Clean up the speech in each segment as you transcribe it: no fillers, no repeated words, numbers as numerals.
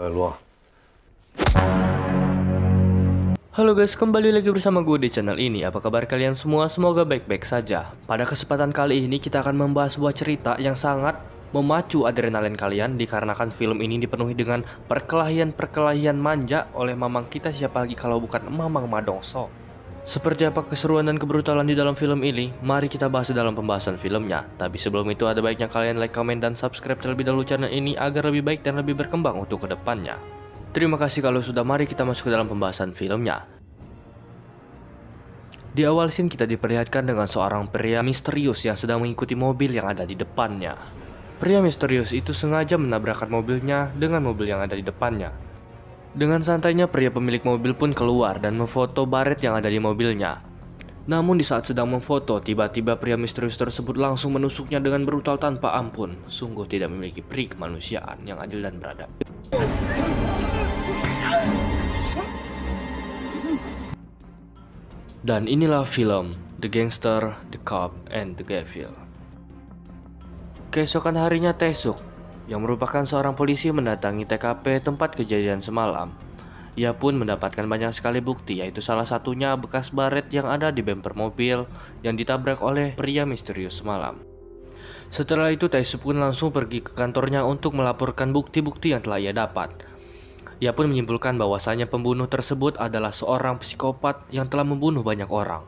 Luah. Halo guys, kembali lagi bersama gue di channel ini. Apa kabar kalian semua? Semoga baik-baik saja. Pada kesempatan kali ini kita akan membahas sebuah cerita yang sangat memacu adrenalin kalian, dikarenakan film ini dipenuhi dengan perkelahian-perkelahian manja oleh mamang kita, siapa lagi kalau bukan Mamang Madongso. Seperti apa keseruan dan kebrutalan di dalam film ini? Mari kita bahas dalam pembahasan filmnya. Tapi sebelum itu ada baiknya kalian like, komen, dan subscribe terlebih dahulu channel ini agar lebih baik dan lebih berkembang untuk kedepannya. Terima kasih kalau sudah. Mari kita masuk ke dalam pembahasan filmnya. Di awal scene kita diperlihatkan dengan seorang pria misterius yang sedang mengikuti mobil yang ada di depannya. Pria misterius itu sengaja menabrakkan mobilnya dengan mobil yang ada di depannya. Dengan santainya pria pemilik mobil pun keluar dan memfoto baret yang ada di mobilnya. Namun di saat sedang memfoto, tiba-tiba pria misterius tersebut langsung menusuknya dengan brutal tanpa ampun. Sungguh tidak memiliki peri kemanusiaan yang adil dan beradab. Dan inilah film The Gangster, The Cop, and The Devil. Keesokan harinya Tae-suk, yang merupakan seorang polisi, mendatangi TKP tempat kejadian semalam. Ia pun mendapatkan banyak sekali bukti, yaitu salah satunya bekas baret yang ada di bemper mobil yang ditabrak oleh pria misterius semalam. Setelah itu Tae-suk pun langsung pergi ke kantornya untuk melaporkan bukti-bukti yang telah ia dapat. Ia pun menyimpulkan bahwasanya pembunuh tersebut adalah seorang psikopat yang telah membunuh banyak orang.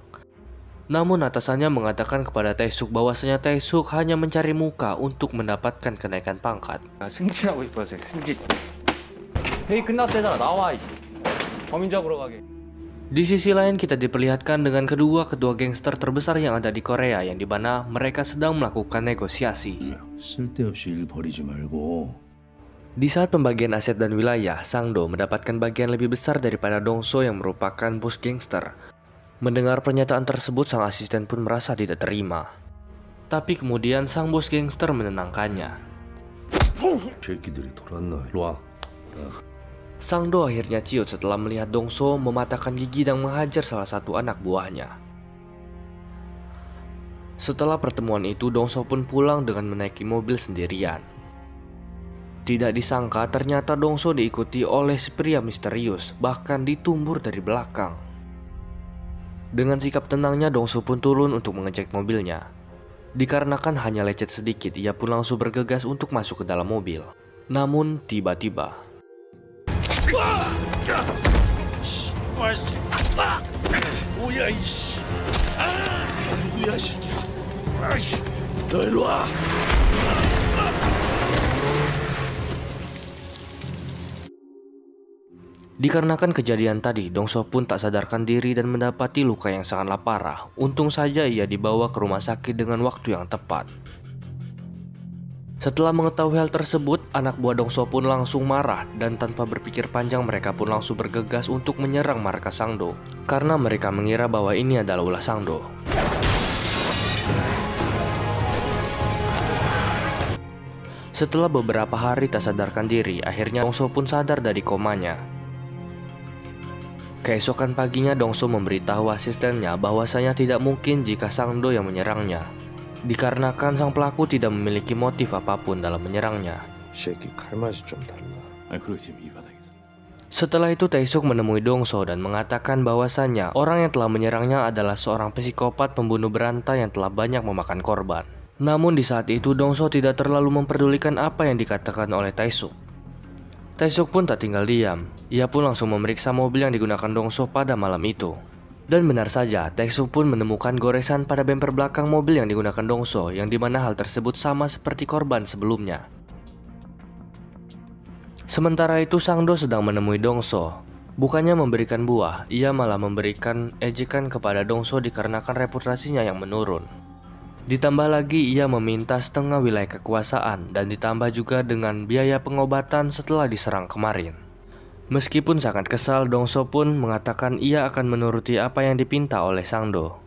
Namun atasannya mengatakan kepada Tae-suk bahwasanya Tae-suk hanya mencari muka untuk mendapatkan kenaikan pangkat. 승진하고 싶어서요. 승진. 회의 끝났대잖아. 나와. 범인 잡으러 가게. Di sisi lain kita diperlihatkan dengan kedua ketua gangster terbesar yang ada di Korea, yang dimana mereka sedang melakukan negosiasi. 쓸데없이 일 버리지 말고. Di saat pembagian aset dan wilayah, Sang-do mendapatkan bagian lebih besar daripada Dong-so yang merupakan bos gangster. Mendengar pernyataan tersebut, sang asisten pun merasa tidak terima. Tapi kemudian sang bos gangster menenangkannya. 새끼들이 돌았나? 일로와. Sang-do akhirnya ciut setelah melihat Dong-so mematahkan gigi dan menghajar salah satu anak buahnya. Setelah pertemuan itu, Dong-so pun pulang dengan menaiki mobil sendirian. Tidak disangka ternyata Dong-so diikuti oleh si pria misterius, bahkan ditumbur dari belakang. Dengan sikap tenangnya, Dong-so pun turun untuk mengecek mobilnya. Dikarenakan hanya lecet sedikit, ia pun langsung bergegas untuk masuk ke dalam mobil. Namun tiba-tiba dikarenakan kejadian tadi, Dong-so pun tak sadarkan diri dan mendapati luka yang sangatlah parah. Untung saja ia dibawa ke rumah sakit dengan waktu yang tepat. Setelah mengetahui hal tersebut, anak buah Dong-so pun langsung marah, dan tanpa berpikir panjang mereka pun langsung bergegas untuk menyerang markas Sang-do, karena mereka mengira bahwa ini adalah ulah Sang-do. Setelah beberapa hari tak sadarkan diri, akhirnya Dong-so pun sadar dari komanya. Keesokan paginya Dong-so memberitahu asistennya bahwasanya tidak mungkin jika Sang-do yang menyerangnya, dikarenakan sang pelaku tidak memiliki motif apapun dalam menyerangnya. 새끼 칼맛이 좀 달라. 그리고 지금 이 바닥에서. Setelah itu Tae-suk menemui Dong-so dan mengatakan bahwasanya orang yang telah menyerangnya adalah seorang psikopat pembunuh berantai yang telah banyak memakan korban. Namun di saat itu Dong-so tidak terlalu memperdulikan apa yang dikatakan oleh Tae-suk. Tae-suk pun tak tinggal diam. Ia pun langsung memeriksa mobil yang digunakan Dong-so pada malam itu. Dan benar saja, Tae-suk pun menemukan goresan pada bemper belakang mobil yang digunakan Dong-so, yang dimana hal tersebut sama seperti korban sebelumnya. Sementara itu Sang-do sedang menemui Dong-so. Bukannya memberikan buah, ia malah memberikan ejekan kepada Dong-so dikarenakan reputasinya yang menurun. Ditambah lagi ia meminta setengah wilayah kekuasaan dan ditambah juga dengan biaya pengobatan setelah diserang kemarin. Meskipun sangat kesal, Dong-so pun mengatakan ia akan menuruti apa yang dipinta oleh Sang-do.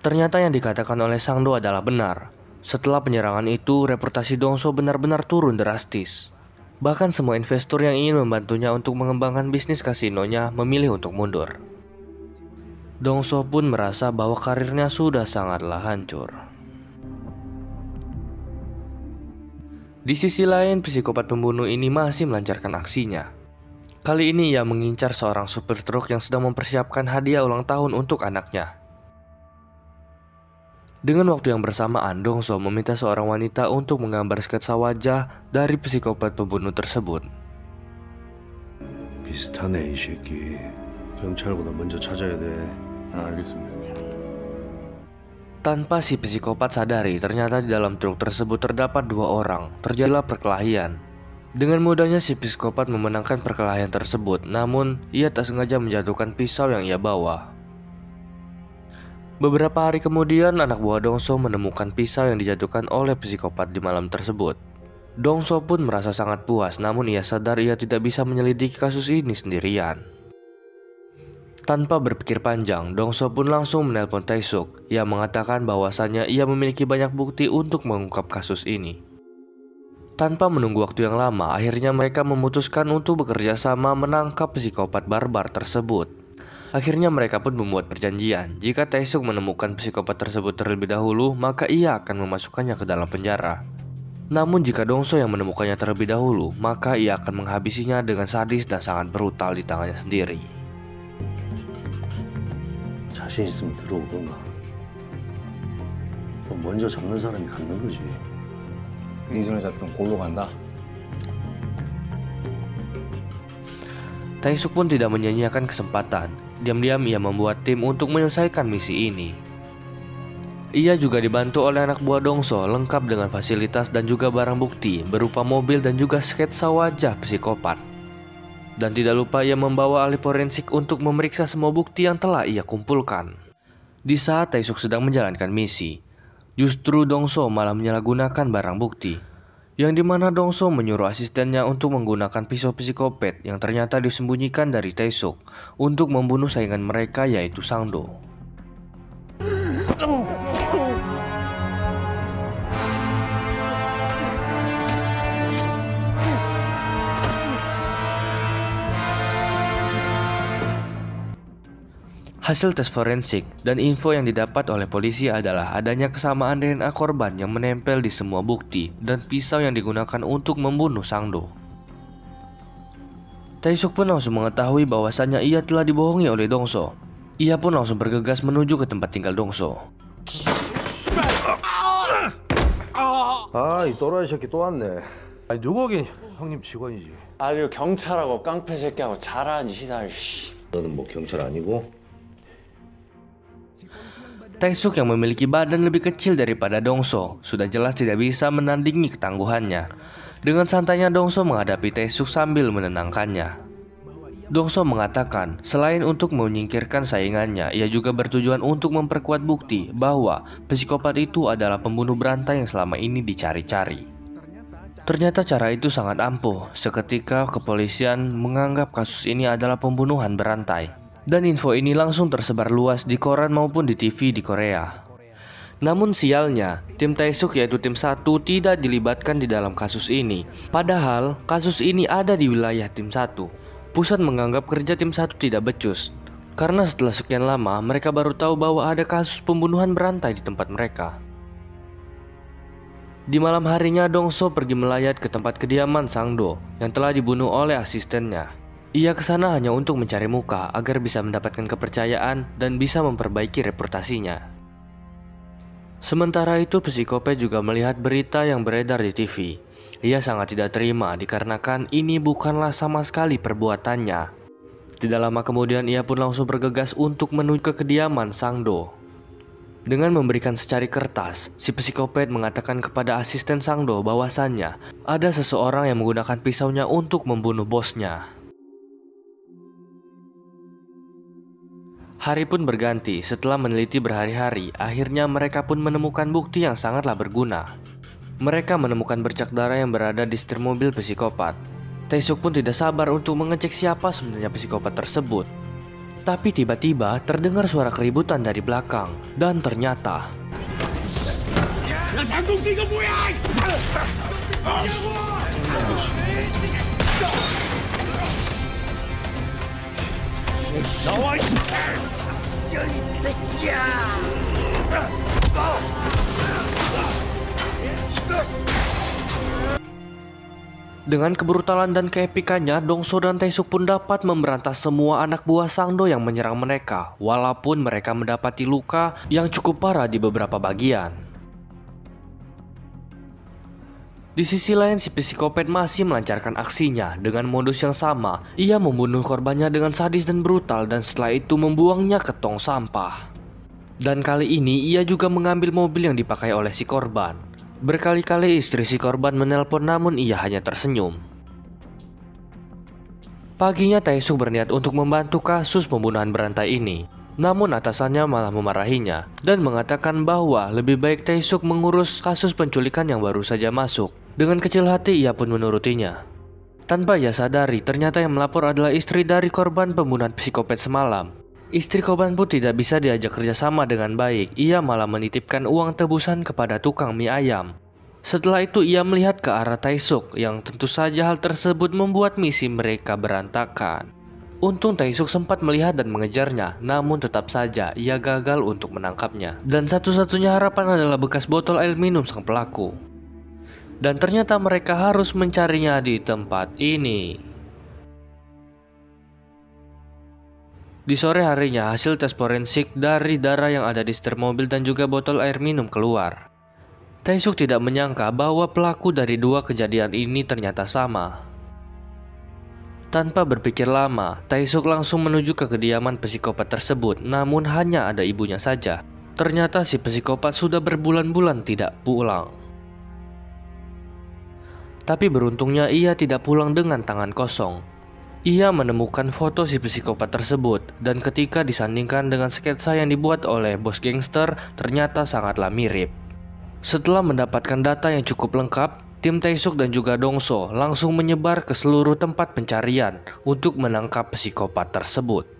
Ternyata yang dikatakan oleh Sang-do adalah benar. Setelah penyerangan itu, reputasi Dong-so benar-benar turun drastis. Bahkan semua investor yang ingin membantunya untuk mengembangkan bisnis kasinonya memilih untuk mundur. Dong-so pun merasa bahwa karirnya sudah sangatlah hancur. Di sisi lain, psikopat pembunuh ini masih melancarkan aksinya. Kali ini ia mengincar seorang supir truk yang sedang mempersiapkan hadiah ulang tahun untuk anaknya. Dengan waktu yang bersamaan, Dong-so meminta seorang wanita untuk menggambar sketsa wajah dari psikopat pembunuh tersebut. 비슷하네 이 새끼. 경찰보다 먼저 찾아야 돼. 알겠습니다. Tanpa si psikopat sadari, ternyata di dalam truk tersebut terdapat 2 orang. Terjadilah perkelahian. Dengan mudahnya si psikopat memenangkan perkelahian tersebut, namun ia tak sengaja menjatuhkan pisau yang ia bawa. Beberapa hari kemudian, anak buah Dong-so menemukan pisau yang dijatuhkan oleh psikopat di malam tersebut. Dong-so pun merasa sangat puas, namun ia sadar ia tidak bisa menyelidiki kasus ini sendirian. Tanpa berpikir panjang, Dong-so pun langsung menelpon Tae-suk yang mengatakan bahwasannya ia memiliki banyak bukti untuk mengungkap kasus ini. Tanpa menunggu waktu yang lama, akhirnya mereka memutuskan untuk bekerja sama menangkap psikopat barbar tersebut. Akhirnya mereka pun membuat perjanjian, jika Tae-suk menemukan psikopat tersebut terlebih dahulu, maka ia akan memasukkannya ke dalam penjara. Namun jika Dong-so yang menemukannya terlebih dahulu, maka ia akan menghabisinya dengan sadis dan sangat brutal di tangannya sendiri. 자신 있으면 들어오던가. 먼저 잡는 사람이 갖는 거지. 이전에 잡던 골로 간다. Tae-suk pun tidak menyia-nyiakan kesempatan. Diam-diam ia membuat tim untuk menyelesaikan misi ini. Ia juga dibantu oleh anak buah Dong-so lengkap dengan fasilitas dan juga barang bukti berupa mobil dan juga sketsa wajah psikopat. Dan tidak lupa ia membawa ahli forensik untuk memeriksa semua bukti yang telah ia kumpulkan. Di saat Tae-suk sedang menjalankan misi, justru Dong-so malah menyalahgunakan barang bukti, yang dimana Dong-so menyuruh asistennya untuk menggunakan pisau psikopat yang ternyata disembunyikan dari Tae-suk untuk membunuh saingan mereka, yaitu Sang-do. Hasil tes forensik dan info yang didapat oleh polisi adalah adanya kesamaan DNA korban yang menempel di semua bukti dan pisau yang digunakan untuk membunuh Sang-do. Tae-suk pun langsung mengetahui bahwasannya ia telah dibohongi oleh Dong-so. Ia pun langsung bergegas menuju ke tempat tinggal Dong-so. 이 또라이 새끼 또 왔네. 아니 누구긴 형님 직원이지. 아주 경찰하고 깡패 새끼하고 잘하는 시사를 씨. 너는 뭐 경찰 아니고? Tae-suk yang memiliki badan lebih kecil daripada Dong-so sudah jelas tidak bisa menandingi ketangguhannya. Dengan santainya Dong-so menghadapi Tae-suk sambil menenangkannya. Dong-so mengatakan selain untuk menyingkirkan saingannya, ia juga bertujuan untuk memperkuat bukti bahwa psikopat itu adalah pembunuh berantai yang selama ini dicari-cari. Ternyata cara itu sangat ampuh. Seketika kepolisian menganggap kasus ini adalah pembunuhan berantai. Dan info ini langsung tersebar luas di koran maupun di TV di Korea. Namun sialnya, tim Tae-suk yaitu tim 1 tidak dilibatkan di dalam kasus ini. Padahal kasus ini ada di wilayah tim 1. Pusat menganggap kerja tim 1 tidak becus. Karena setelah sekian lama mereka baru tahu bahwa ada kasus pembunuhan berantai di tempat mereka. Di malam harinya Dong-so pergi melayat ke tempat kediaman Sang-do yang telah dibunuh oleh asistennya. Ia kesana hanya untuk mencari muka agar bisa mendapatkan kepercayaan dan bisa memperbaiki reputasinya. Sementara itu psikopat juga melihat berita yang beredar di TV. Ia sangat tidak terima dikarenakan ini bukanlah sama sekali perbuatannya. Tidak lama kemudian ia pun langsung bergegas untuk menuju ke kediaman Sang-do. Dengan memberikan secari kertas, si psikopat mengatakan kepada asisten Sang-do bahwasannya ada seseorang yang menggunakan pisaunya untuk membunuh bosnya. Hari pun berganti. Setelah meneliti berhari-hari, akhirnya mereka pun menemukan bukti yang sangatlah berguna. Mereka menemukan bercak darah yang berada di setir mobil psikopat. Tae-suk pun tidak sabar untuk mengecek siapa sebenarnya psikopat tersebut. Tapi tiba-tiba terdengar suara keributan dari belakang. Dan ternyata Dengan kebrutalan dan keepikannya, Dongso dan Taesuk pun dapat memberantas semua anak buah Sangdo yang menyerang mereka, walaupun mereka mendapati luka yang cukup parah di beberapa bagian. Di sisi lain, si psikopat masih melancarkan aksinya dengan modus yang sama. Ia membunuh korbannya dengan sadis dan brutal dan setelah itu membuangnya ke tong sampah. Dan kali ini ia juga mengambil mobil yang dipakai oleh si korban. Berkali-kali istri si korban menelpon namun ia hanya tersenyum. Paginya Taesuk berniat untuk membantu kasus pembunuhan berantai ini. Namun atasannya malah memarahinya dan mengatakan bahwa lebih baik Taesuk mengurus kasus penculikan yang baru saja masuk. Dengan kecil hati ia pun menurutinya. Tanpa ia sadari, ternyata yang melapor adalah istri dari korban pembunuhan psikopat semalam. Istri korban pun tidak bisa diajak kerjasama dengan baik. Ia malah menitipkan uang tebusan kepada tukang mie ayam. Setelah itu ia melihat ke arah Taesuk yang tentu saja hal tersebut membuat misi mereka berantakan. Untung Taesuk sempat melihat dan mengejarnya, namun tetap saja ia gagal untuk menangkapnya. Dan satu-satunya harapan adalah bekas botol air minum sang pelaku. Dan ternyata mereka harus mencarinya di tempat ini. Di sore harinya, hasil tes forensik dari darah yang ada di setir mobil dan juga botol air minum keluar. Taesuk tidak menyangka bahwa pelaku dari dua kejadian ini ternyata sama. Tanpa berpikir lama, Taesuk langsung menuju ke kediaman psikopat tersebut, namun hanya ada ibunya saja. Ternyata si psikopat sudah berbulan-bulan tidak pulang. Tapi beruntungnya ia tidak pulang dengan tangan kosong. Ia menemukan foto si psikopat tersebut dan ketika disandingkan dengan sketsa yang dibuat oleh bos gangster ternyata sangatlah mirip. Setelah mendapatkan data yang cukup lengkap, tim Taesuk dan juga Dongso langsung menyebar ke seluruh tempat pencarian untuk menangkap psikopat tersebut.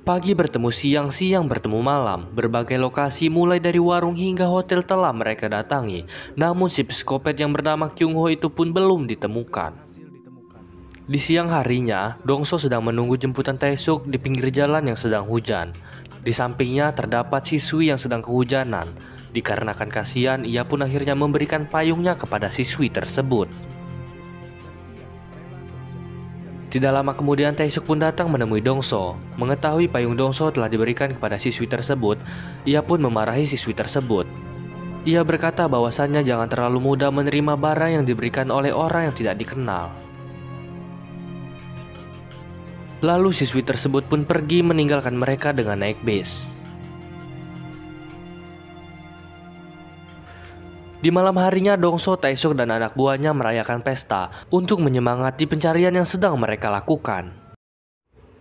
Pagi bertemu siang, siang bertemu malam. Berbagai lokasi mulai dari warung hingga hotel telah mereka datangi. Namun si psikopat yang bernama Kyung Ho itu pun belum ditemukan. Di siang harinya, Dongso sedang menunggu jemputan Taesuk di pinggir jalan yang sedang hujan. Di sampingnya terdapat siswi yang sedang kehujanan. Dikarenakan kasihan, ia pun akhirnya memberikan payungnya kepada siswi tersebut. Tidak lama kemudian Taesuk pun datang menemui Dongso. Mengetahui payung Dongso telah diberikan kepada siswi tersebut, ia pun memarahi siswi tersebut. Ia berkata bahwasannya jangan terlalu mudah menerima barang yang diberikan oleh orang yang tidak dikenal. Lalu siswi tersebut pun pergi meninggalkan mereka dengan naik bis. Di malam harinya, Dongso, Taesuk, dan anak buahnya merayakan pesta untuk menyemangati pencarian yang sedang mereka lakukan.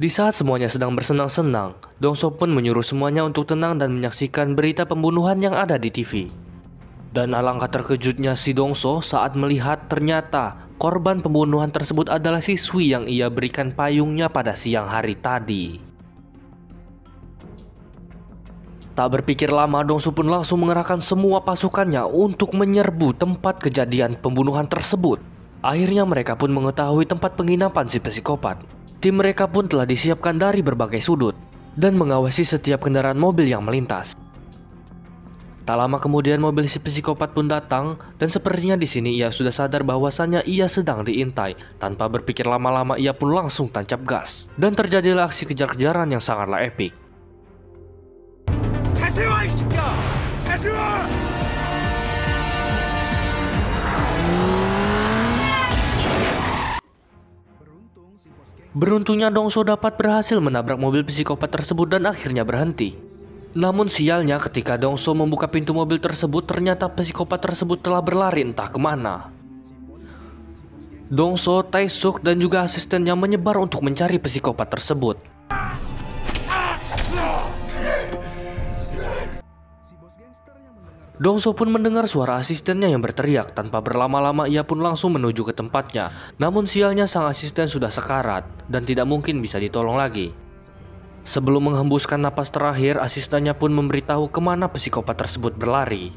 Di saat semuanya sedang bersenang-senang, Dongso pun menyuruh semuanya untuk tenang dan menyaksikan berita pembunuhan yang ada di TV. Dan alangkah terkejutnya si Dongso saat melihat ternyata korban pembunuhan tersebut adalah siswi yang ia berikan payungnya pada siang hari tadi. Tak berpikir lama, Dongso pun langsung mengerahkan semua pasukannya untuk menyerbu tempat kejadian pembunuhan tersebut. Akhirnya mereka pun mengetahui tempat penginapan si psikopat. Tim mereka pun telah disiapkan dari berbagai sudut dan mengawasi setiap kendaraan mobil yang melintas. Tak lama kemudian mobil si psikopat pun datang dan sepertinya di sini ia sudah sadar bahwasannya ia sedang diintai. Tanpa berpikir lama-lama ia pun langsung tancap gas dan terjadilah aksi kejar-kejaran yang sangatlah epik. Beruntungnya Dongso dapat berhasil menabrak mobil psikopat tersebut dan akhirnya berhenti. Namun sialnya ketika Dongso membuka pintu mobil tersebut ternyata psikopat tersebut telah berlari entah kemana. Dongso, Taesuk, dan juga asistennya menyebar untuk mencari psikopat tersebut. Dongso pun mendengar suara asistennya yang berteriak. Tanpa berlama-lama ia pun langsung menuju ke tempatnya. Namun sialnya sang asisten sudah sekarat dan tidak mungkin bisa ditolong lagi. Sebelum menghembuskan napas terakhir, asistennya pun memberitahu kemana psikopat tersebut berlari.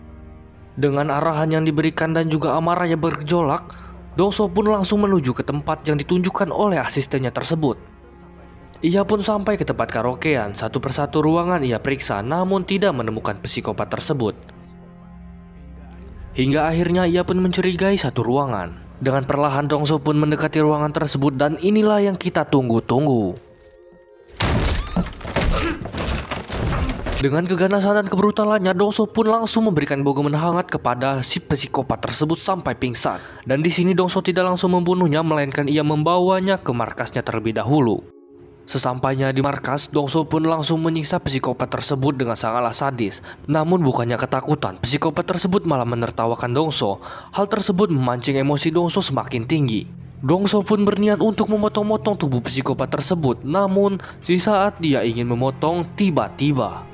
Dengan arahan yang diberikan dan juga amarah yang bergejolak, Dongso pun langsung menuju ke tempat yang ditunjukkan oleh asistennya tersebut. Ia pun sampai ke tempat karaokean. Satu persatu ruangan ia periksa, namun tidak menemukan psikopat tersebut. Hingga akhirnya ia pun mencurigai satu ruangan. Dengan perlahan Dongso pun mendekati ruangan tersebut, dan inilah yang kita tunggu-tunggu. Dengan keganasan dan kebrutalannya, Dongso pun langsung memberikan bogomen hangat kepada si psikopat tersebut sampai pingsan. Dan di sini Dongso tidak langsung membunuhnya, melainkan ia membawanya ke markasnya terlebih dahulu. Sesampainya di markas, Dongso pun langsung menyiksa psikopat tersebut dengan sangatlah sadis. Namun bukannya ketakutan, psikopat tersebut malah menertawakan Dongso. Hal tersebut memancing emosi Dongso semakin tinggi. Dongso pun berniat untuk memotong-motong tubuh psikopat tersebut. Namun di saat dia ingin memotong, tiba-tiba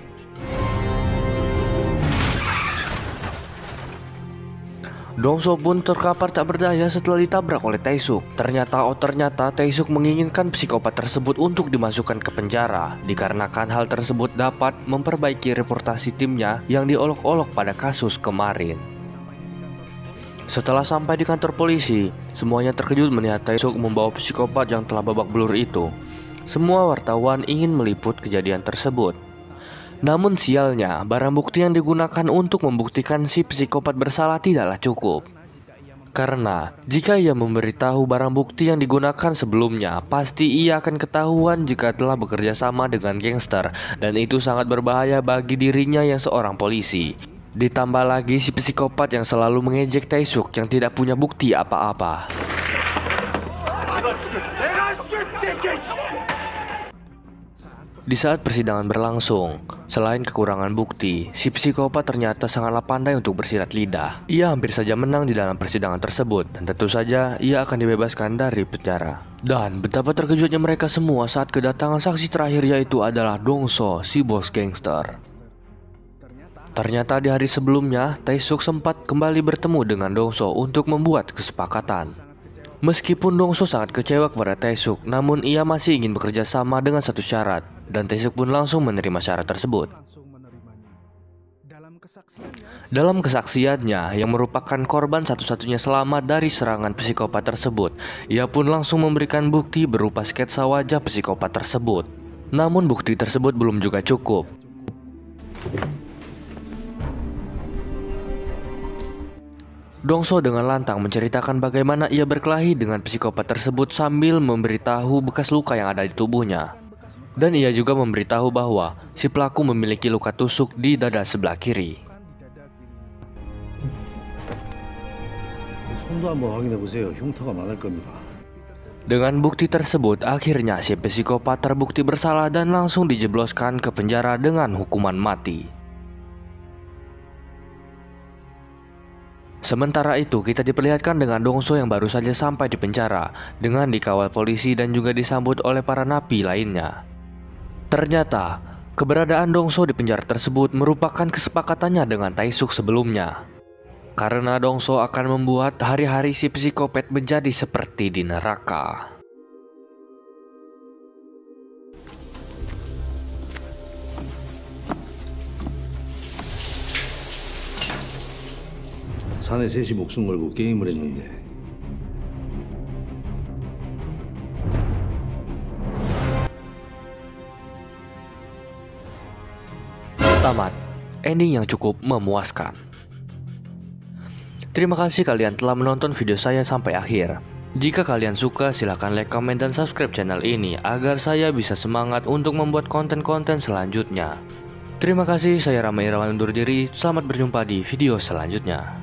Dongso pun terkapar tak berdaya setelah ditabrak oleh Tae-suk. Ternyata Tae-suk menginginkan psikopat tersebut untuk dimasukkan ke penjara, dikarenakan hal tersebut dapat memperbaiki reputasi timnya yang diolok-olok pada kasus kemarin. Setelah sampai di kantor polisi, semuanya terkejut melihat Tae-suk membawa psikopat yang telah babak belur itu. Semua wartawan ingin meliput kejadian tersebut. Namun sialnya, barang bukti yang digunakan untuk membuktikan si psikopat bersalah tidaklah cukup. Karena jika ia memberitahu barang bukti yang digunakan sebelumnya, pasti ia akan ketahuan jika telah bekerja sama dengan gangster, dan itu sangat berbahaya bagi dirinya yang seorang polisi. Ditambah lagi si psikopat yang selalu mengejek Tae-suk yang tidak punya bukti apa-apa. Di saat persidangan berlangsung, selain kekurangan bukti, si psikopat ternyata sangatlah pandai untuk bersilat lidah. Ia hampir saja menang di dalam persidangan tersebut, dan tentu saja ia akan dibebaskan dari penjara. Dan betapa terkejutnya mereka semua saat kedatangan saksi terakhir, yaitu adalah Dongso, si bos gangster. Ternyata di hari sebelumnya, Tae-suk sempat kembali bertemu dengan Dongso untuk membuat kesepakatan. Meskipun Dongso sangat kecewa kepada Tae-suk, namun ia masih ingin bekerja sama dengan satu syarat, dan Tae-suk pun langsung menerima syarat tersebut. Dalam kesaksiannya, yang merupakan korban satu-satunya selamat dari serangan psikopat tersebut, ia pun langsung memberikan bukti berupa sketsa wajah psikopat tersebut. Namun bukti tersebut belum juga cukup. Dongso dengan lantang menceritakan bagaimana ia berkelahi dengan psikopat tersebut sambil memberitahu bekas luka yang ada di tubuhnya. Dan ia juga memberitahu bahwa si pelaku memiliki luka tusuk di dada sebelah kiri. Dengan bukti tersebut, akhirnya si psikopat terbukti bersalah dan langsung dijebloskan ke penjara dengan hukuman mati. Sementara itu, kita diperlihatkan dengan Dongso yang baru saja sampai di penjara, dengan dikawal polisi dan juga disambut oleh para napi lainnya. Ternyata, keberadaan Dongso di penjara tersebut merupakan kesepakatannya dengan Tae-suk sebelumnya. Karena Dongso akan membuat hari-hari si psikopat menjadi seperti di neraka. 사내 셋이 목숨 걸고 게임을 했는데 Tamat. Ending yang cukup memuaskan. Terima kasih kalian telah menonton video saya sampai akhir. Jika kalian suka, silahkan like, komen, dan subscribe channel ini agar saya bisa semangat untuk membuat konten-konten selanjutnya. Terima kasih, saya Rama Irawan undur diri. Selamat berjumpa di video selanjutnya.